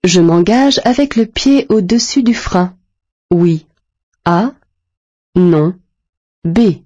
Je m'engage avec le pied au-dessus du frein. Oui. A. Non. B.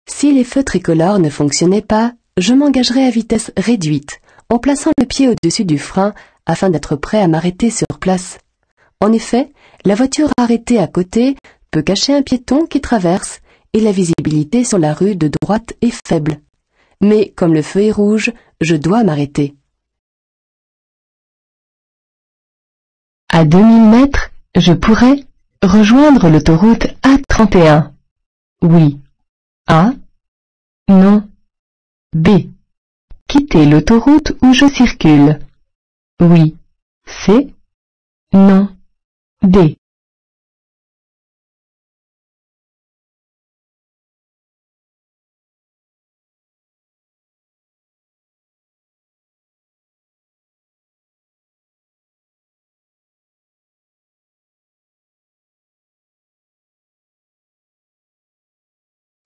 Si les feux tricolores ne fonctionnaient pas, je m'engagerais à vitesse réduite, en plaçant le pied au-dessus du frein afin d'être prêt à m'arrêter sur place. En effet, la voiture arrêtée à côté peut cacher un piéton qui traverse et la visibilité sur la rue de droite est faible. Mais comme le feu est rouge, je dois m'arrêter. À 2000 mètres, je pourrais rejoindre l'autoroute A31. Oui. A. Non. B. Quitter l'autoroute où je circule. Oui. C. Non. D.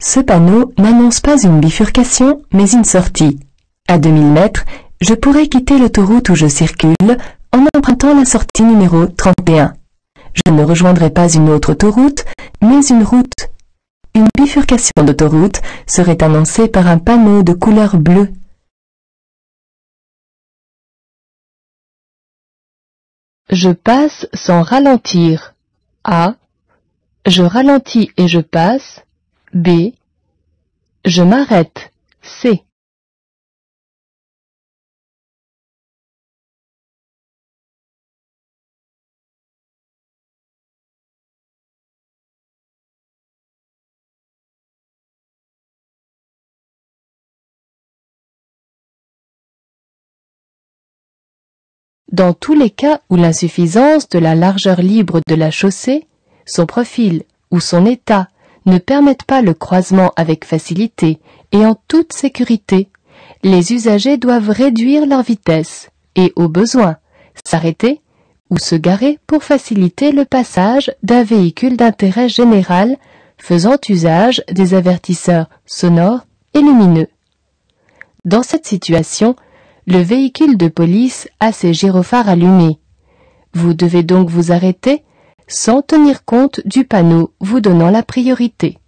Ce panneau n'annonce pas une bifurcation, mais une sortie. À 2000 mètres, je pourrais quitter l'autoroute où je circule en empruntant la sortie numéro 31. Je ne rejoindrai pas une autre autoroute, mais une route. Une bifurcation d'autoroute serait annoncée par un panneau de couleur bleue. Je passe sans ralentir. A. Je ralentis et je passe. B. Je m'arrête. C. Dans tous les cas où l'insuffisance de la largeur libre de la chaussée, son profil ou son état ne permettent pas le croisement avec facilité et en toute sécurité, les usagers doivent réduire leur vitesse et, au besoin, s'arrêter ou se garer pour faciliter le passage d'un véhicule d'intérêt général faisant usage des avertisseurs sonores et lumineux. Dans cette situation, le véhicule de police a ses gyrophares allumés. Vous devez donc vous arrêter sans tenir compte du panneau vous donnant la priorité.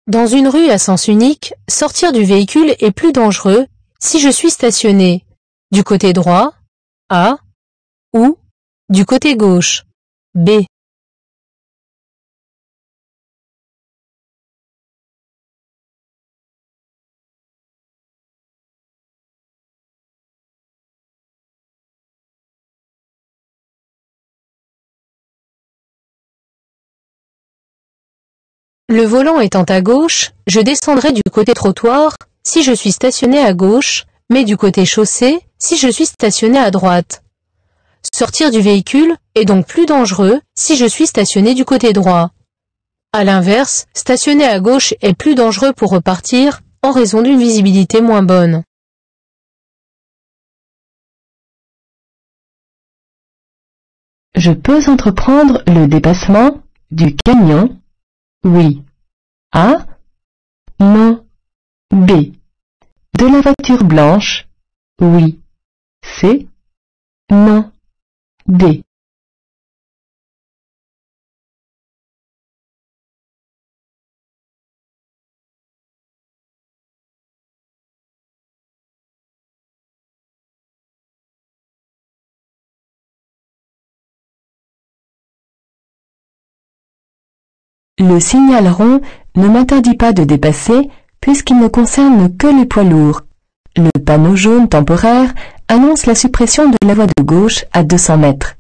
Dans une rue à sens unique, sortir du véhicule est plus dangereux si je suis stationné du côté droit, A, ou du côté gauche, B. Le volant étant à gauche, je descendrai du côté trottoir si je suis stationné à gauche, mais du côté chaussée si je suis stationné à droite. Sortir du véhicule est donc plus dangereux si je suis stationné du côté droit. À l'inverse, stationner à gauche est plus dangereux pour repartir en raison d'une visibilité moins bonne. Je peux entreprendre le dépassement du camion. Oui. A. Non. B. De la voiture blanche. Oui. C. Non. D. Le signal rond ne m'interdit pas de dépasser puisqu'il ne concerne que les poids lourds. Le panneau jaune temporaire annonce la suppression de la voie de gauche à 200 mètres.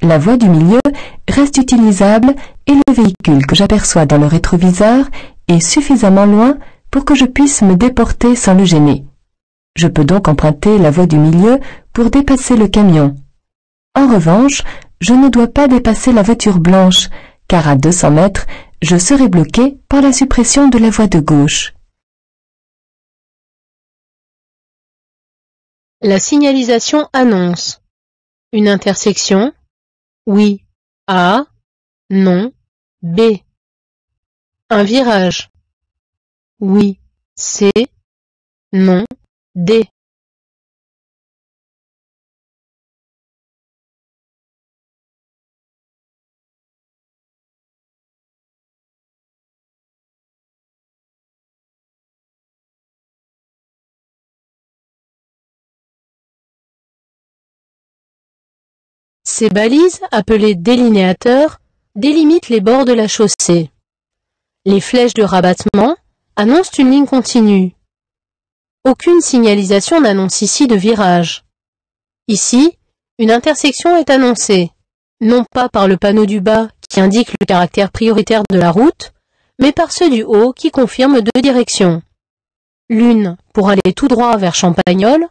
La voie du milieu reste utilisable et le véhicule que j'aperçois dans le rétroviseur est suffisamment loin pour que je puisse me déporter sans le gêner. Je peux donc emprunter la voie du milieu pour dépasser le camion. En revanche, je ne dois pas dépasser la voiture blanche, car à 200 mètres, je serai bloqué par la suppression de la voie de gauche. La signalisation annonce une intersection, oui, A, non, B. Un virage, oui, C, non, D. Ces balises, appelées délinéateurs, délimitent les bords de la chaussée. Les flèches de rabattement annoncent une ligne continue. Aucune signalisation n'annonce ici de virage. Ici, une intersection est annoncée, non pas par le panneau du bas qui indique le caractère prioritaire de la route, mais par ceux du haut qui confirment deux directions. L'une pour aller tout droit vers Champagnole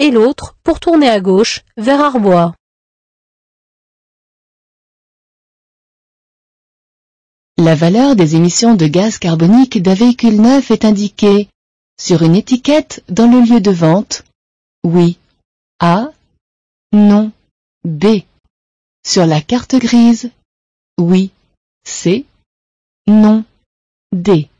et l'autre pour tourner à gauche vers Arbois. La valeur des émissions de gaz carbonique d'un véhicule neuf est indiquée sur une étiquette dans le lieu de vente, oui, A, non, B. Sur la carte grise, oui, C, non, D.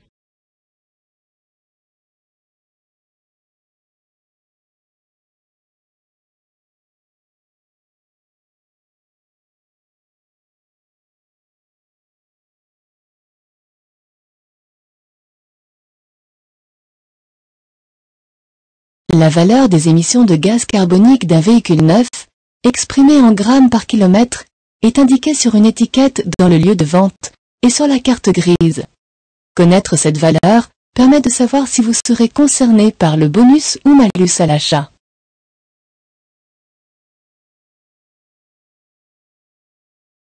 La valeur des émissions de gaz carbonique d'un véhicule neuf, exprimée en grammes par kilomètre, est indiquée sur une étiquette dans le lieu de vente et sur la carte grise. Connaître cette valeur permet de savoir si vous serez concerné par le bonus ou malus à l'achat.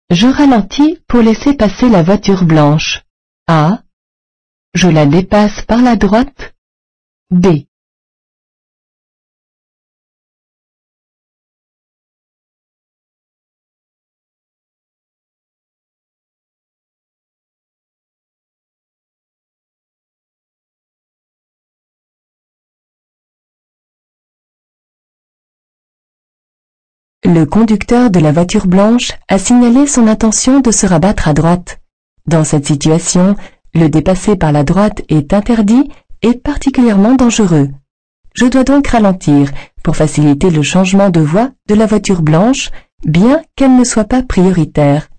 Je ralentis pour laisser passer la voiture blanche. A. Je la dépasse par la droite. B. Le conducteur de la voiture blanche a signalé son intention de se rabattre à droite. Dans cette situation, le dépasser par la droite est interdit et particulièrement dangereux. Je dois donc ralentir pour faciliter le changement de voie de la voiture blanche, bien qu'elle ne soit pas prioritaire.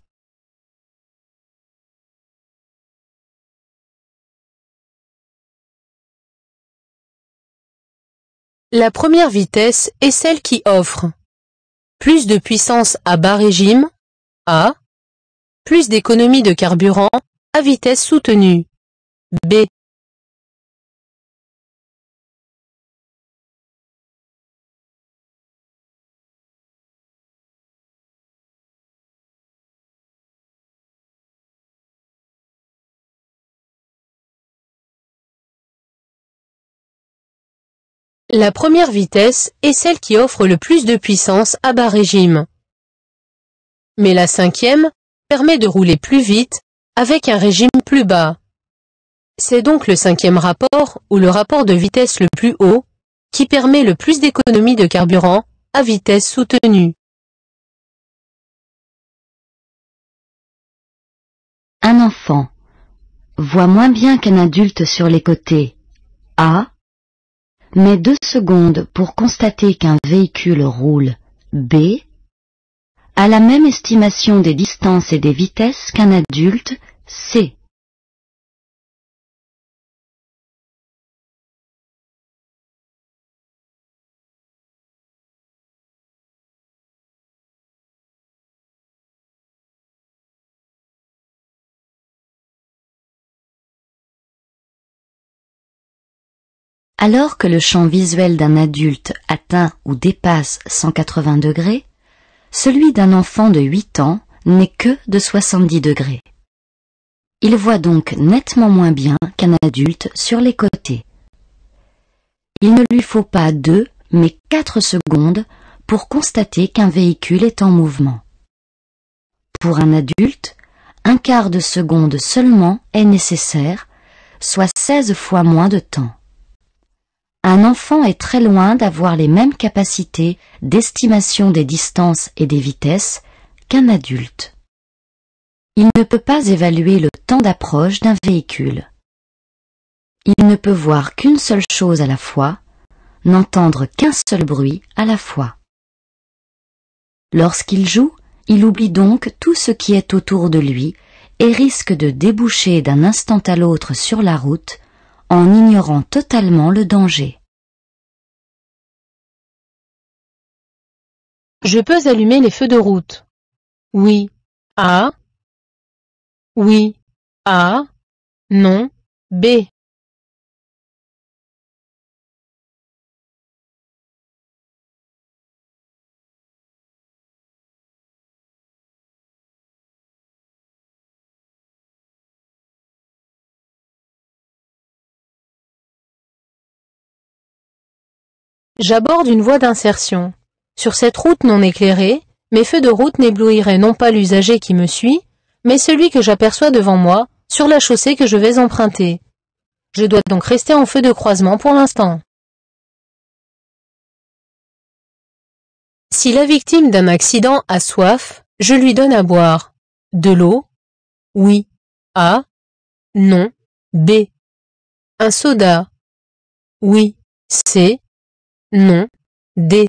La première vitesse est celle qui offre plus de puissance à bas régime, A, plus d'économie de carburant à vitesse soutenue, B. La première vitesse est celle qui offre le plus de puissance à bas régime. Mais la cinquième permet de rouler plus vite avec un régime plus bas. C'est donc le cinquième rapport ou le rapport de vitesse le plus haut qui permet le plus d'économie de carburant à vitesse soutenue. Un enfant voit moins bien qu'un adulte sur les côtés. A. Met 2 secondes pour constater qu'un véhicule roule. B. A la même estimation des distances et des vitesses qu'un adulte. C. Alors que le champ visuel d'un adulte atteint ou dépasse 180 degrés, celui d'un enfant de 8 ans n'est que de 70 degrés. Il voit donc nettement moins bien qu'un adulte sur les côtés. Il ne lui faut pas 2, mais 4 secondes pour constater qu'un véhicule est en mouvement. Pour un adulte, 1/4 de seconde seulement est nécessaire, soit 16 fois moins de temps. Un enfant est très loin d'avoir les mêmes capacités d'estimation des distances et des vitesses qu'un adulte. Il ne peut pas évaluer le temps d'approche d'un véhicule. Il ne peut voir qu'une seule chose à la fois, n'entendre qu'un seul bruit à la fois. Lorsqu'il joue, il oublie donc tout ce qui est autour de lui et risque de déboucher d'un instant à l'autre sur la route en ignorant totalement le danger. Je peux allumer les feux de route. Oui. A. Oui. A. Non. B. J'aborde une voie d'insertion. Sur cette route non éclairée, mes feux de route n'éblouiraient non pas l'usager qui me suit, mais celui que j'aperçois devant moi, sur la chaussée que je vais emprunter. Je dois donc rester en feu de croisement pour l'instant. Si la victime d'un accident a soif, je lui donne à boire. De l'eau? Oui. A. Non. B. Un soda? Oui. C. Non. D.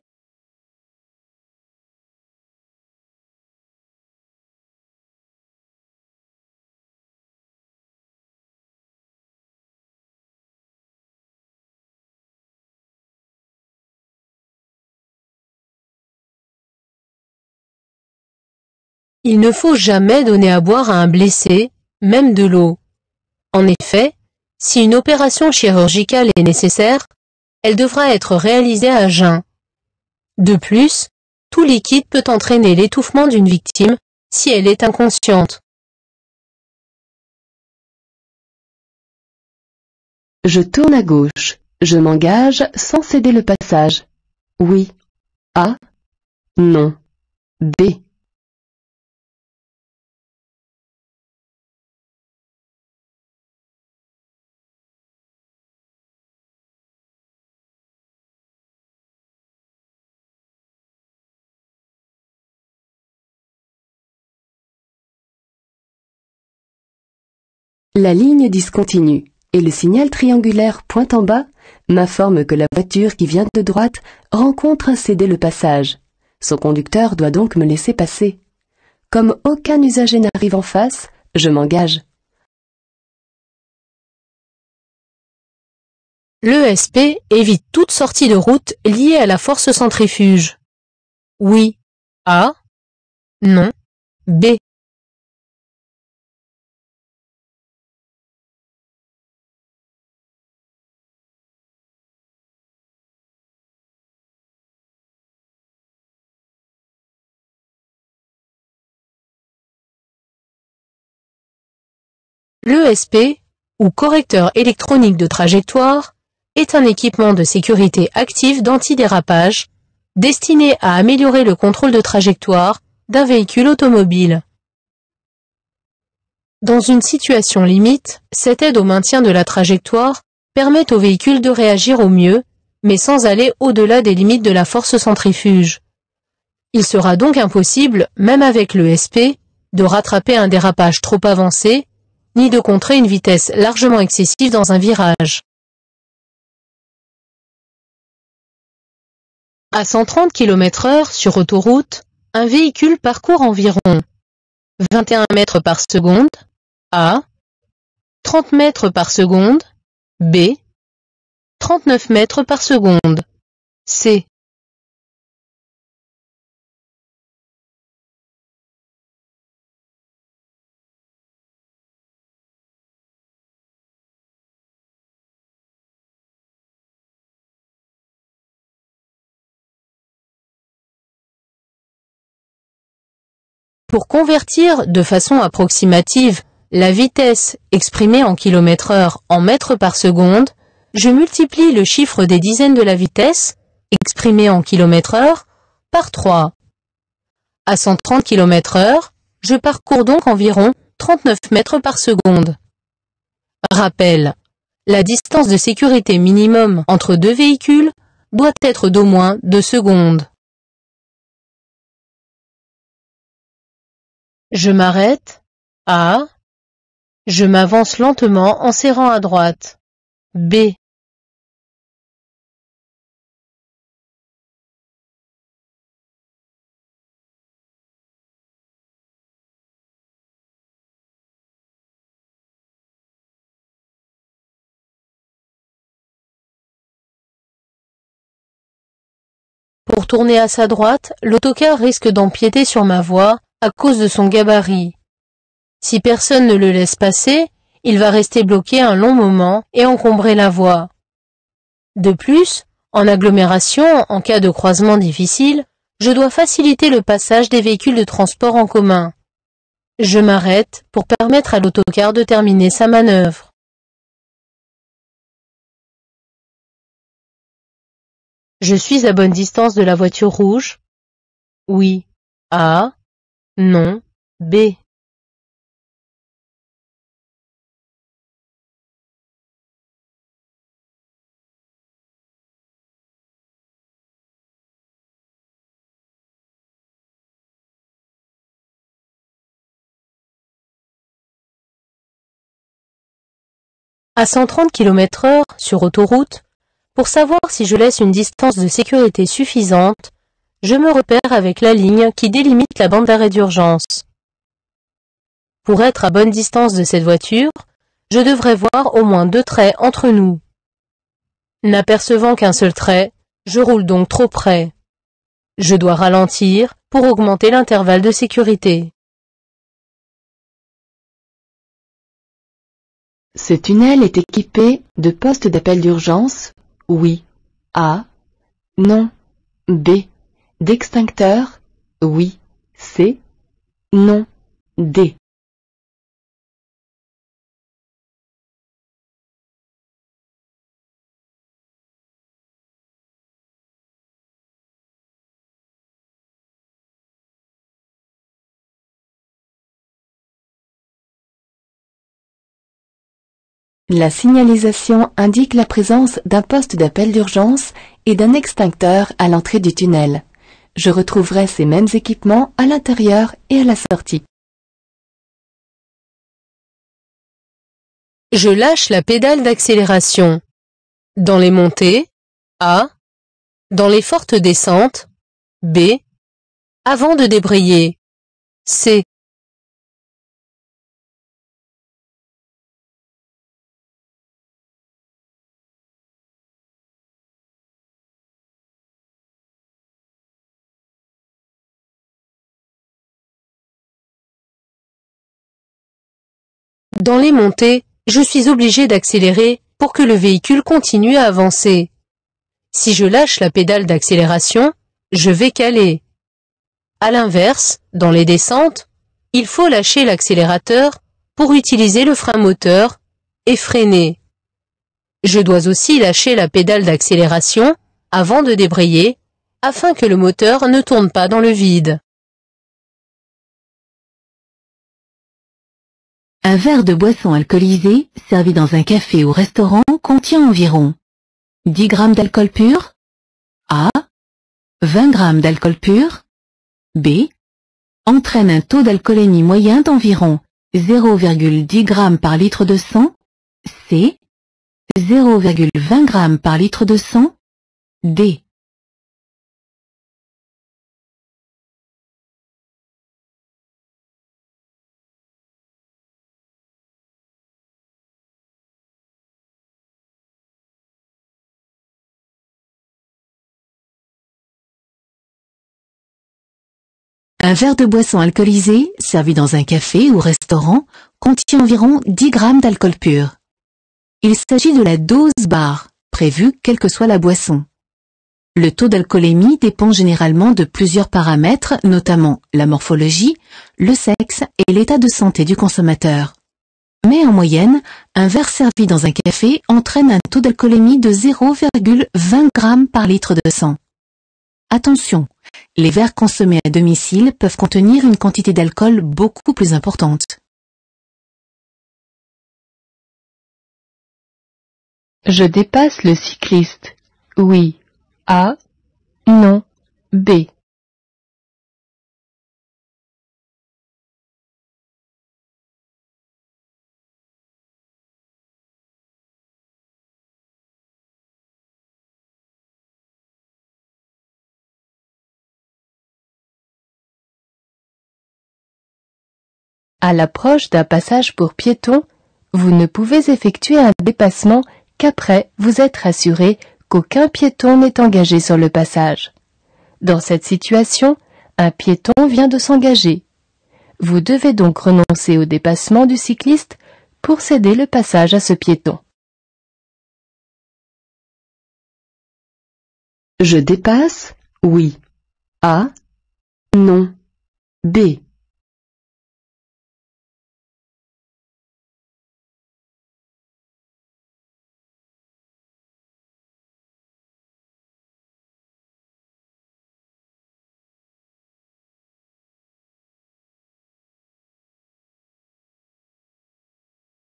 Il ne faut jamais donner à boire à un blessé, même de l'eau. En effet, si une opération chirurgicale est nécessaire, elle devra être réalisée à jeun. De plus, tout liquide peut entraîner l'étouffement d'une victime si elle est inconsciente. Je tourne à gauche. Je m'engage sans céder le passage. Oui. A. Non. B. La ligne discontinue et le signal triangulaire pointe en bas m'informe que la voiture qui vient de droite rencontre un cédé le passage. Son conducteur doit donc me laisser passer. Comme aucun usager n'arrive en face, je m'engage. L'ESP évite toute sortie de route liée à la force centrifuge. Oui. A. Non. B. L'ESP, ou correcteur électronique de trajectoire, est un équipement de sécurité active d'antidérapage destiné à améliorer le contrôle de trajectoire d'un véhicule automobile. Dans une situation limite, cette aide au maintien de la trajectoire permet au véhicule de réagir au mieux, mais sans aller au-delà des limites de la force centrifuge. Il sera donc impossible, même avec l'ESP, de rattraper un dérapage trop avancé, ni de contrer une vitesse largement excessive dans un virage. À 130 km/h sur autoroute, un véhicule parcourt environ 21 mètres par seconde, A, 30 mètres par seconde, B, 39 mètres par seconde, C. Pour convertir de façon approximative la vitesse exprimée en km/h en mètres par seconde, je multiplie le chiffre des dizaines de la vitesse, exprimée en km/h, par 3. À 130 km/h, je parcours donc environ 39 mètres par seconde. Rappel. La distance de sécurité minimum entre deux véhicules doit être d'au moins 2 secondes. Je m'arrête. A. Je m'avance lentement en serrant à droite. B. Pour tourner à sa droite, l'autocar risque d'empiéter sur ma voie à cause de son gabarit. Si personne ne le laisse passer, il va rester bloqué un long moment et encombrer la voie. De plus, en agglomération, en cas de croisement difficile, je dois faciliter le passage des véhicules de transport en commun. Je m'arrête pour permettre à l'autocar de terminer sa manœuvre. Je suis à bonne distance de la voiture rouge? Oui. A. Non. B. À 130 km/h sur autoroute, pour savoir si je laisse une distance de sécurité suffisante, je me repère avec la ligne qui délimite la bande d'arrêt d'urgence. Pour être à bonne distance de cette voiture, je devrais voir au moins 2 traits entre nous. N'apercevant qu'un seul trait, je roule donc trop près. Je dois ralentir pour augmenter l'intervalle de sécurité. Ce tunnel est équipé de postes d'appel d'urgence? Oui. A. Non. B. D'extincteurs? Oui. C. Non. D. La signalisation indique la présence d'un poste d'appel d'urgence et d'un extincteur à l'entrée du tunnel. Je retrouverai ces mêmes équipements à l'intérieur et à la sortie. Je lâche la pédale d'accélération. Dans les montées, A. Dans les fortes descentes, B. Avant de débrayer, C. Dans les montées, je suis obligé d'accélérer pour que le véhicule continue à avancer. Si je lâche la pédale d'accélération, je vais caler. À l'inverse, dans les descentes, il faut lâcher l'accélérateur pour utiliser le frein moteur et freiner. Je dois aussi lâcher la pédale d'accélération avant de débrayer afin que le moteur ne tourne pas dans le vide. Un verre de boisson alcoolisée servi dans un café ou restaurant contient environ 10 g d'alcool pur, A. 20 g d'alcool pur, B. Entraîne un taux d'alcoolémie moyen d'environ 0,10 g par litre de sang, C. 0,20 g par litre de sang, D. Un verre de boisson alcoolisée servi dans un café ou restaurant contient environ 10 g d'alcool pur. Il s'agit de la dose barre, prévue quelle que soit la boisson. Le taux d'alcoolémie dépend généralement de plusieurs paramètres, notamment la morphologie, le sexe et l'état de santé du consommateur. Mais en moyenne, un verre servi dans un café entraîne un taux d'alcoolémie de 0,20 g par litre de sang. Attention, les verres consommés à domicile peuvent contenir une quantité d'alcool beaucoup plus importante. Je dépasse le cycliste. Oui. A. Non. B. À l'approche d'un passage pour piétons, vous ne pouvez effectuer un dépassement qu'après vous être assuré qu'aucun piéton n'est engagé sur le passage. Dans cette situation, un piéton vient de s'engager. Vous devez donc renoncer au dépassement du cycliste pour céder le passage à ce piéton. Je dépasse? Oui. A. Non. B.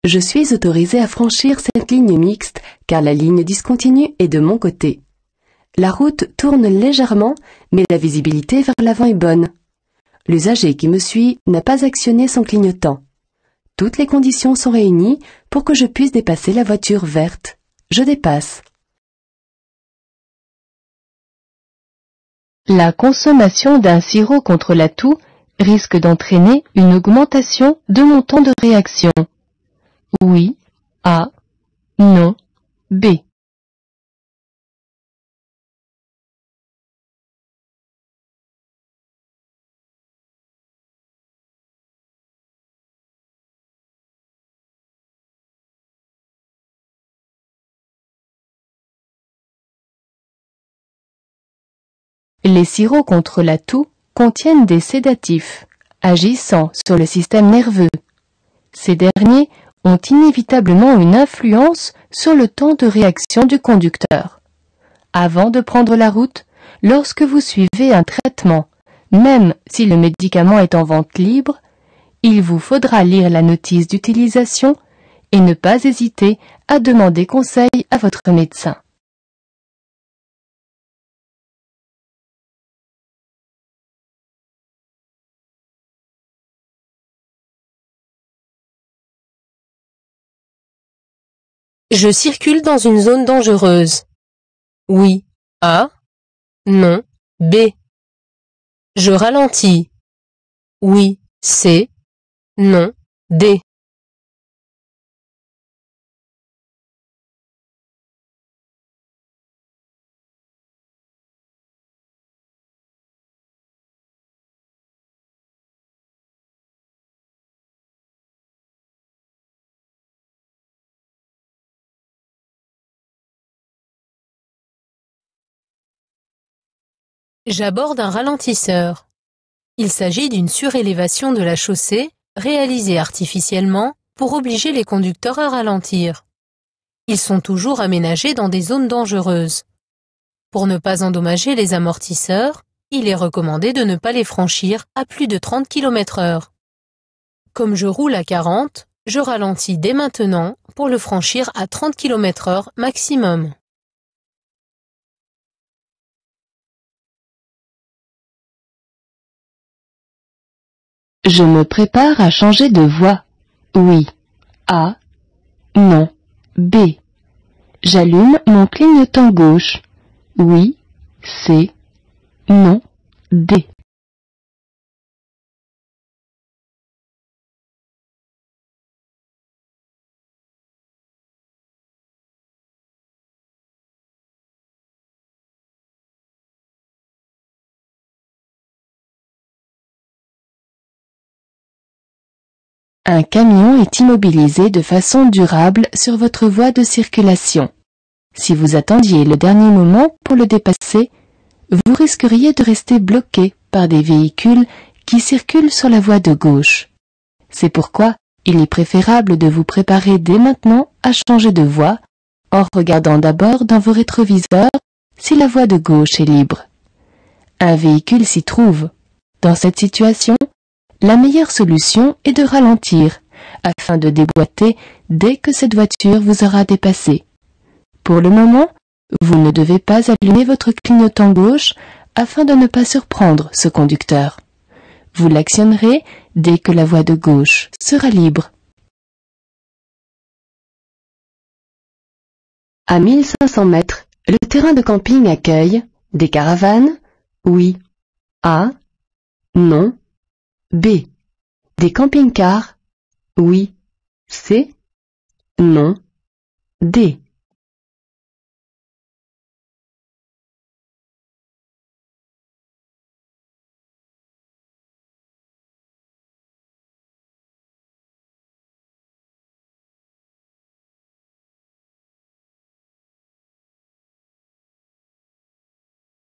Je suis autorisé à franchir cette ligne mixte car la ligne discontinue est de mon côté. La route tourne légèrement, mais la visibilité vers l'avant est bonne. L'usager qui me suit n'a pas actionné son clignotant. Toutes les conditions sont réunies pour que je puisse dépasser la voiture verte. Je dépasse. La consommation d'un sirop contre la toux risque d'entraîner une augmentation de mon temps de réaction. Oui. A. Non. B. Les sirops contre la toux contiennent des sédatifs, agissant sur le système nerveux. Ces derniers ont inévitablement une influence sur le temps de réaction du conducteur. Avant de prendre la route, lorsque vous suivez un traitement, même si le médicament est en vente libre, il vous faudra lire la notice d'utilisation et ne pas hésiter à demander conseil à votre médecin. Je circule dans une zone dangereuse. Oui. A. Non. B. Je ralentis. Oui. C. Non. D. J'aborde un ralentisseur. Il s'agit d'une surélévation de la chaussée réalisée artificiellement pour obliger les conducteurs à ralentir. Ils sont toujours aménagés dans des zones dangereuses. Pour ne pas endommager les amortisseurs, il est recommandé de ne pas les franchir à plus de 30 km/h. Comme je roule à 40, je ralentis dès maintenant pour le franchir à 30 km/h maximum. Je me prépare à changer de voie. Oui. A. Non. B. J'allume mon clignotant gauche. Oui. C. Non. D. Un camion est immobilisé de façon durable sur votre voie de circulation. Si vous attendiez le dernier moment pour le dépasser, vous risqueriez de rester bloqué par des véhicules qui circulent sur la voie de gauche. C'est pourquoi il est préférable de vous préparer dès maintenant à changer de voie en regardant d'abord dans vos rétroviseurs si la voie de gauche est libre. Un véhicule s'y trouve. Dans cette situation, la meilleure solution est de ralentir afin de déboîter dès que cette voiture vous aura dépassé. Pour le moment, vous ne devez pas allumer votre clignotant gauche afin de ne pas surprendre ce conducteur. Vous l'actionnerez dès que la voie de gauche sera libre. À 1500 mètres, le terrain de camping accueille des caravanes, oui, A, non, B, des camping-cars, oui, C, non, D.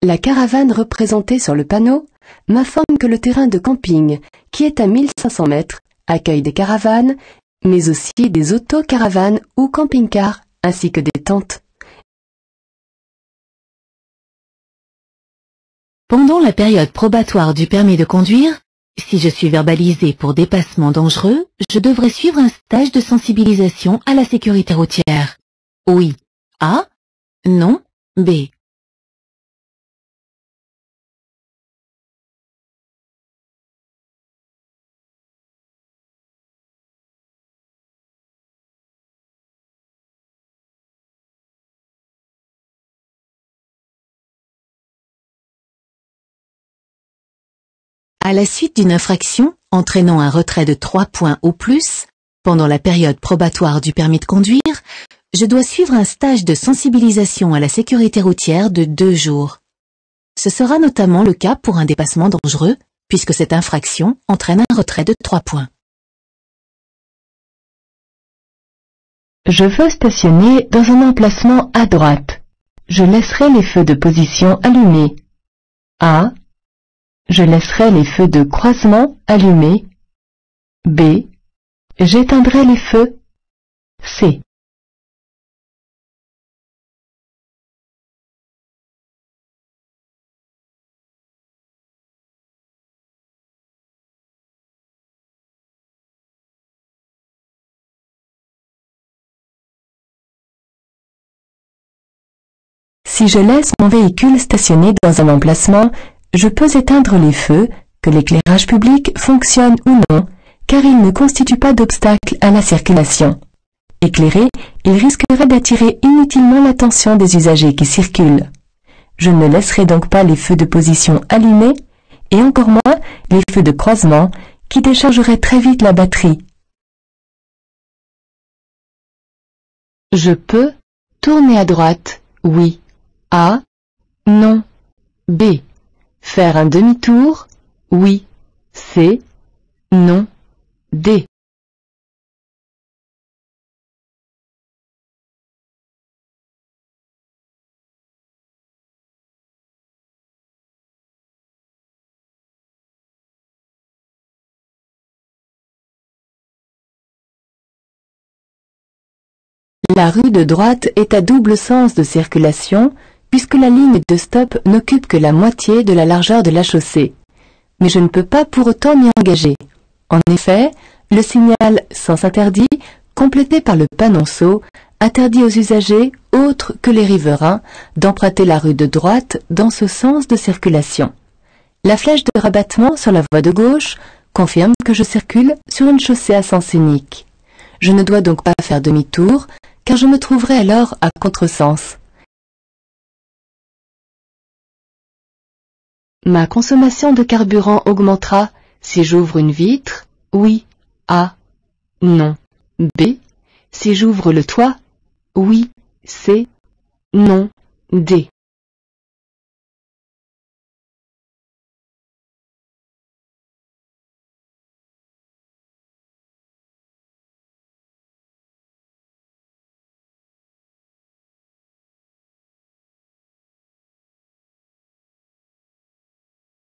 La caravane représentée sur le panneau m'informe que le terrain de camping, qui est à 1500 mètres, accueille des caravanes, mais aussi des autocaravanes ou camping-cars, ainsi que des tentes. Pendant la période probatoire du permis de conduire, si je suis verbalisé pour dépassement dangereux, je devrais suivre un stage de sensibilisation à la sécurité routière. Oui, A, non, B. À la suite d'une infraction entraînant un retrait de 3 points ou plus, pendant la période probatoire du permis de conduire, je dois suivre un stage de sensibilisation à la sécurité routière de 2 jours. Ce sera notamment le cas pour un dépassement dangereux, puisque cette infraction entraîne un retrait de 3 points. Je veux stationner dans un emplacement à droite. Je laisserai les feux de position allumés. A. Je laisserai les feux de croisement allumés. B. J'éteindrai les feux. C. Si je laisse mon véhicule stationné dans un emplacement, je peux éteindre les feux, que l'éclairage public fonctionne ou non, car il ne constitue pas d'obstacle à la circulation. Éclairé, il risquerait d'attirer inutilement l'attention des usagers qui circulent. Je ne laisserai donc pas les feux de position allumés, et encore moins les feux de croisement, qui déchargeraient très vite la batterie. Je peux tourner à droite, oui. A. Non. B. Faire un demi-tour, oui. C. Non. D. La rue de droite est à double sens de circulation, puisque la ligne de stop n'occupe que la moitié de la largeur de la chaussée. Mais je ne peux pas pour autant m'y engager. En effet, le signal « sens interdit », complété par le panonceau, interdit aux usagers, autres que les riverains, d'emprunter la rue de droite dans ce sens de circulation. La flèche de rabattement sur la voie de gauche confirme que je circule sur une chaussée à sens unique. Je ne dois donc pas faire demi-tour, car je me trouverai alors à contresens. Ma consommation de carburant augmentera si j'ouvre une vitre, oui, A, non, B, si j'ouvre le toit, oui, C, non, D.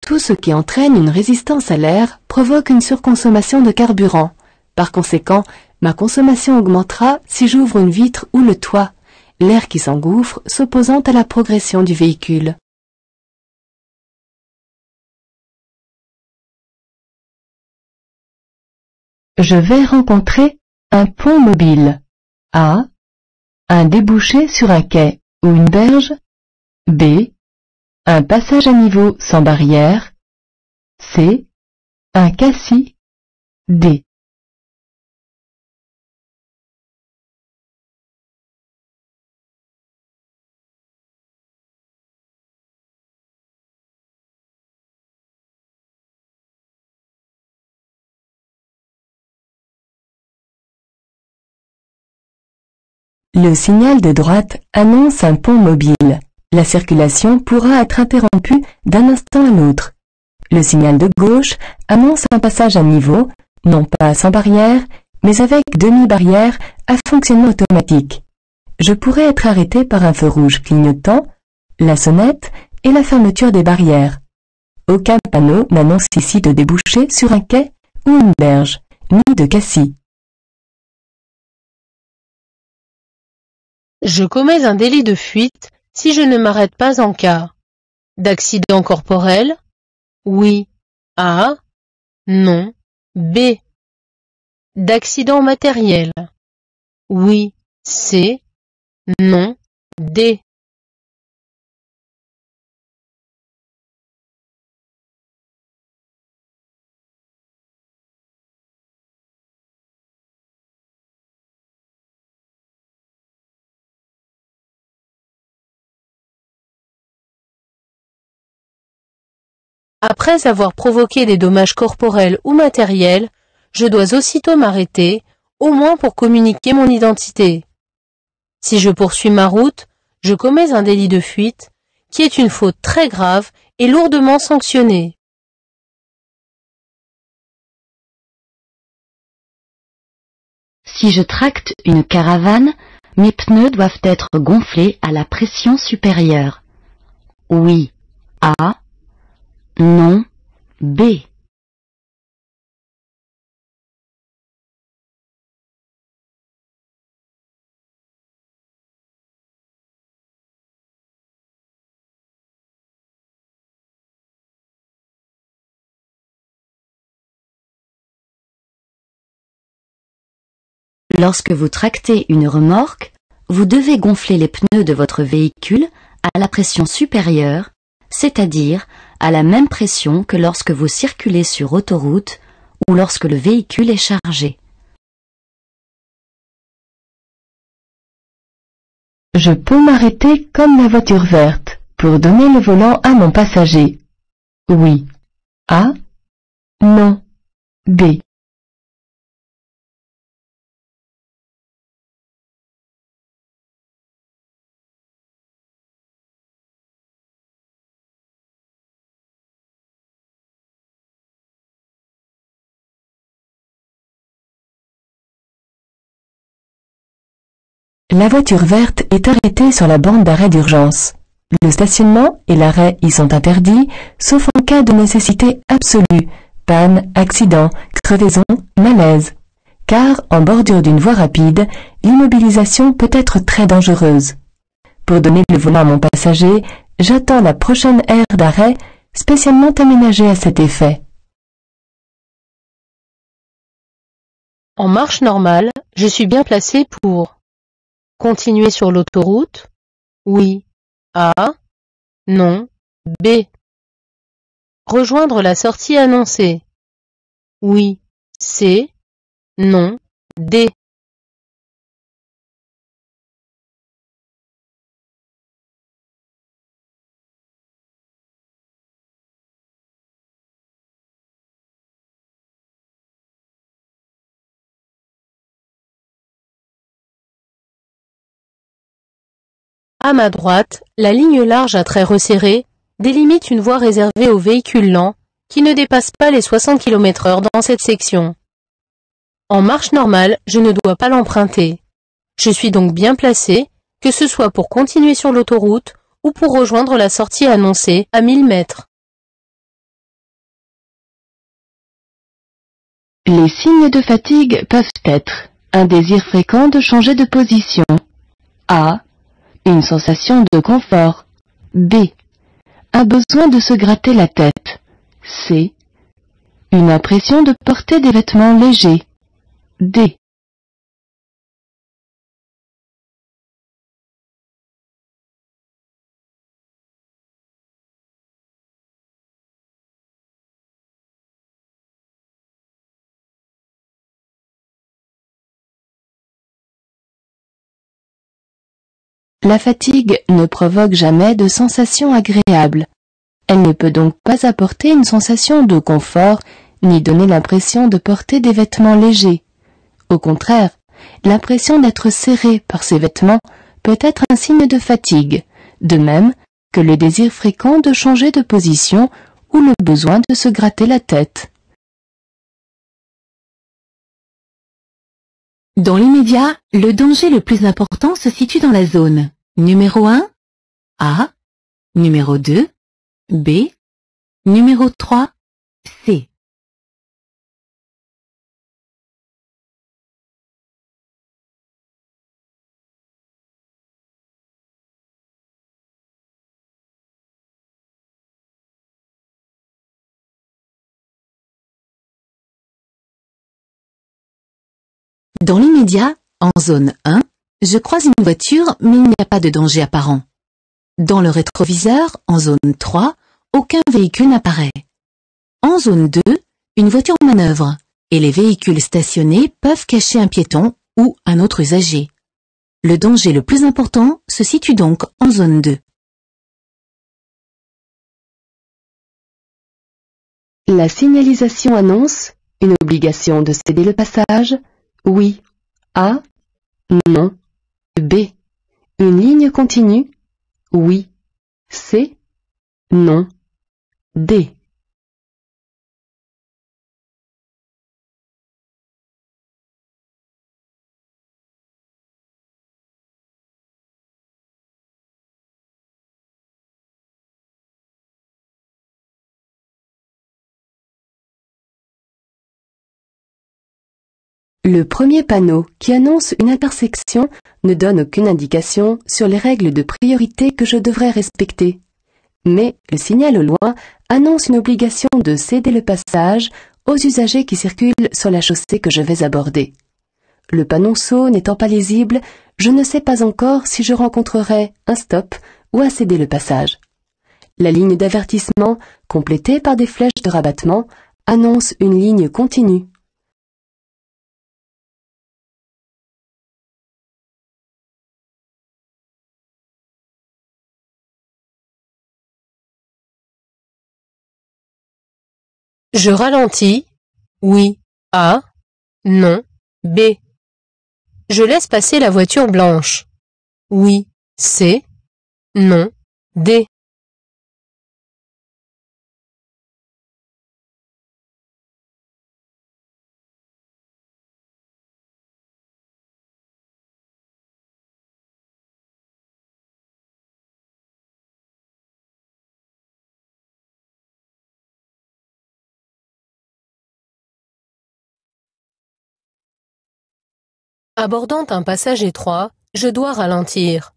Tout ce qui entraîne une résistance à l'air provoque une surconsommation de carburant. Par conséquent, ma consommation augmentera si j'ouvre une vitre ou le toit, l'air qui s'engouffre s'opposant à la progression du véhicule. Je vais rencontrer un pont mobile. A. Un débouché sur un quai ou une berge. B. Un passage à niveau sans barrière. C. Un cassis. D. Le signal de droite annonce un pont mobile. La circulation pourra être interrompue d'un instant à l'autre. Le signal de gauche annonce un passage à niveau, non pas sans barrière, mais avec demi-barrière à fonctionnement automatique. Je pourrais être arrêté par un feu rouge clignotant, la sonnette et la fermeture des barrières. Aucun panneau n'annonce ici de débouché sur un quai ou une berge, ni de cassis. Je commets un délit de fuite si je ne m'arrête pas en cas d'accident corporel. Oui. A. Non. B. D'accident matériel. Oui. C. Non. D. Après avoir provoqué des dommages corporels ou matériels, je dois aussitôt m'arrêter, au moins pour communiquer mon identité. Si je poursuis ma route, je commets un délit de fuite, qui est une faute très grave et lourdement sanctionnée. Si je tracte une caravane, mes pneus doivent être gonflés à la pression supérieure. Oui. A. Non. B. Lorsque vous tractez une remorque, vous devez gonfler les pneus de votre véhicule à la pression supérieure, c'est-à-dire à la même pression que lorsque vous circulez sur autoroute ou lorsque le véhicule est chargé. Je peux m'arrêter comme la voiture verte pour donner le volant à mon passager. Oui. A. Non. B. La voiture verte est arrêtée sur la bande d'arrêt d'urgence. Le stationnement et l'arrêt y sont interdits, sauf en cas de nécessité absolue, panne, accident, crevaison, malaise. Car, en bordure d'une voie rapide, l'immobilisation peut être très dangereuse. Pour donner le volant à mon passager, j'attends la prochaine aire d'arrêt, spécialement aménagée à cet effet. En marche normale, je suis bien placé pour continuer sur l'autoroute. Oui. A. Non. B. Rejoindre la sortie annoncée. Oui. C. Non. D. À ma droite, la ligne large à traits resserrés délimite une voie réservée aux véhicules lents qui ne dépassent pas les 60 km/h dans cette section. En marche normale, je ne dois pas l'emprunter. Je suis donc bien placé, que ce soit pour continuer sur l'autoroute ou pour rejoindre la sortie annoncée à 1000 mètres. Les signes de fatigue peuvent être un désir fréquent de changer de position. A. Une sensation de confort. B. Un besoin de se gratter la tête. C. Une impression de porter des vêtements légers. D. La fatigue ne provoque jamais de sensation agréable. Elle ne peut donc pas apporter une sensation de confort, ni donner l'impression de porter des vêtements légers. Au contraire, l'impression d'être serré par ces vêtements peut être un signe de fatigue, de même que le désir fréquent de changer de position ou le besoin de se gratter la tête. Dans l'immédiat, le danger le plus important se situe dans la zone numéro 1, A, numéro 2, B, numéro 3, C. Dans l'immédiat, en zone 1, je croise une voiture mais il n'y a pas de danger apparent. Dans le rétroviseur, en zone 3, aucun véhicule n'apparaît. En zone 2, une voiture manœuvre et les véhicules stationnés peuvent cacher un piéton ou un autre usager. Le danger le plus important se situe donc en zone 2. La signalisation annonce une obligation de céder le passage. Oui. A. Non. B. Une ligne continue. Oui. C. Non. D. Le premier panneau qui annonce une intersection ne donne aucune indication sur les règles de priorité que je devrais respecter. Mais le signal au loin annonce une obligation de céder le passage aux usagers qui circulent sur la chaussée que je vais aborder. Le panonceau n'étant pas lisible, je ne sais pas encore si je rencontrerai un stop ou à céder le passage. La ligne d'avertissement, complétée par des flèches de rabattement, annonce une ligne continue. Je ralentis. Oui. A. Non. B. Je laisse passer la voiture blanche. Oui. C. Non. D. Abordant un passage étroit, je dois ralentir.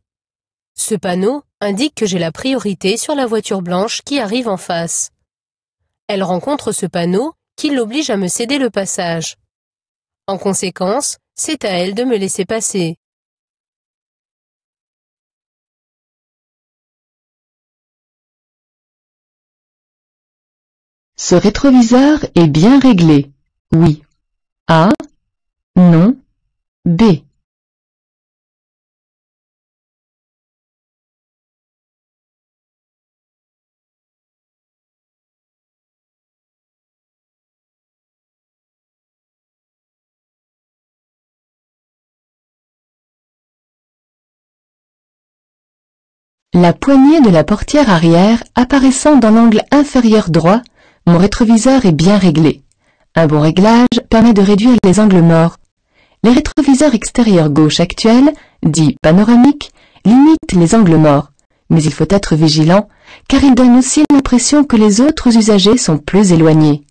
Ce panneau indique que j'ai la priorité sur la voiture blanche qui arrive en face. Elle rencontre ce panneau qui l'oblige à me céder le passage. En conséquence, c'est à elle de me laisser passer. Ce rétroviseur est bien réglé. Oui. A. Non. B. La poignée de la portière arrière apparaissant dans l'angle inférieur droit, mon rétroviseur est bien réglé. Un bon réglage permet de réduire les angles morts. Les rétroviseurs extérieurs gauche actuels, dits panoramiques, limitent les angles morts, mais il faut être vigilant car ils donnent aussi l'impression que les autres usagers sont plus éloignés.